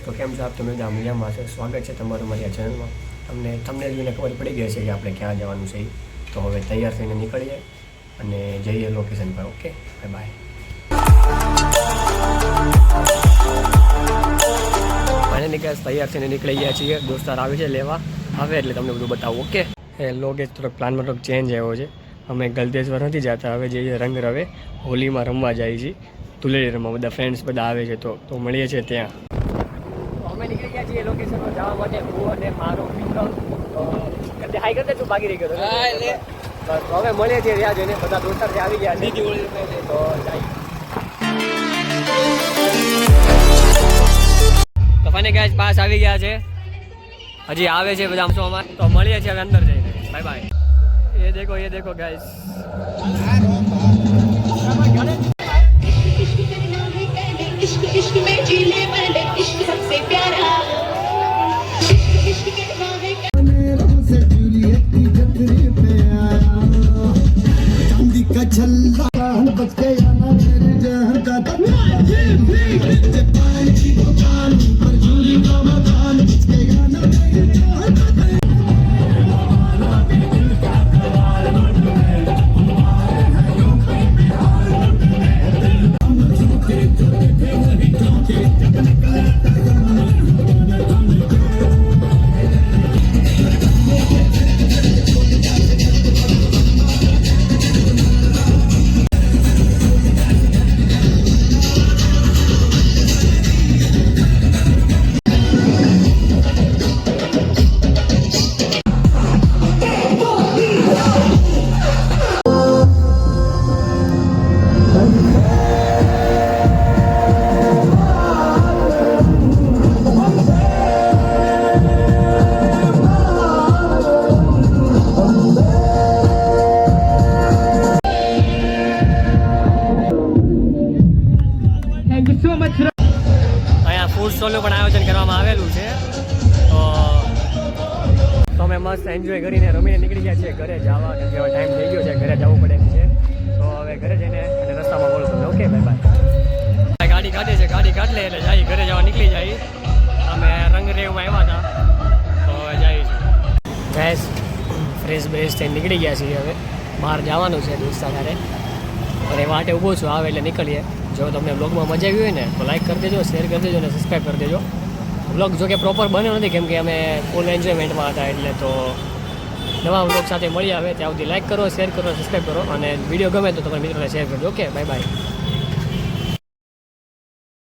તો કેમ છો આપ? તમે બધા મજામાં છે? સ્વાગત છે તમારું મારી આ ચેનલમાં. તમને જોઈને ખબર પડી ગઈ છે કે આપણે ક્યાં જવાનું છે. તો હવે તૈયાર થઈને નીકળીએ અને જઈએ લોકેશન પર. Okay, bye bye. Finally guys તૈયાર થઈને નીકળી ગયા છીએ. દોસ્તાર આવે છે લેવા, આવે એટલે તમને બધું બતાવું. ઓકે, એ લોકેશ થોડોક પ્લાનમાં થોડોક ચેન્જ આવ્યો છે. અમે ગલતેશ્વર નથી જતા, હવે જઈએ રંગ રવે. હોલીમાં રમવા જઈએ છીએ, ધૂળેટી રમવા. બધા ફ્રેન્ડ્સ બધા આવે છે તો મળીએ છીએ ત્યાં. અમે નીકળી ગયા છીએ લોકેશન પર જવા માટે. હું અને મારો મિત્ર હાઈ કરતા તું ભાગી રહી ગયો. બસ હવે મળીએ છીએ ત્યાં જઈને. બધા દોસ્તાર આવી ગયા છે તો જાય. તો ફાઇનલી ગાઈસ પાસ આવી ગયા છે, હજી આવે છે બધા શોમાં. તો મળીએ છીએ હવે અંદર જઈને. Bye bye. ये देखो गाइस. इश्क इश्क में जीने वाले इश्क सबसे प्यारा इश्क के नावे से जूलियट की जंजीर पे आया चांदी का छल्ला बच गया ना मेरे जहर का जापान की दुकान पर जूली का मकान बच गया ना मेरे जहर का અહીંયા ફૂડ સ્ટોલનું પણ આયોજન કરવામાં આવેલું છે. તો અમે મસ્ત એન્જોય કરીને રમીને નીકળી ગયા છીએ ઘરે જવા. કેમ કે હવે ટાઈમ થઈ ગયો છે, ઘરે જવું પડે એમ છે. તો હવે ઘરે જઈને અને રસ્તામાં બોલું તમને. Okay, bye bye. ગાડી કાઢે છે, ગાડી કાઢ લે એટલે જાય ઘરે જવા નીકળી જાય. અમે રંગરેવમાં આવ્યા હતા તો હવે જાય ગેસ ફ્રેશ બ્રેશ થઈને નીકળી ગયા છીએ. હવે બહાર જવાનું છે દોસ્તા સાથે અને વાટે ઊભો છું, આવે એટલે નીકળીએ. જો તમને બ્લોગમાં મજા આવી હોય ને તો લાઈક કરી દેજો, શેર કરી દેજો અને સબસ્ક્રાઈબ કરી દેજો. બ્લોગ જો કે પ્રોપર બન્યો નથી કેમ કે અમે ફૂલ એન્જોયમેન્ટમાં હતા. એટલે તો નવા બ્લોગ સાથે મળી આવે ત્યાં સુધી લાઈક કરો, શેર કરો, સબસ્ક્રાઈબ કરો અને વિડીયો ગમે તો તમારા મિત્રોને શેર કરજો. Okay, bye bye.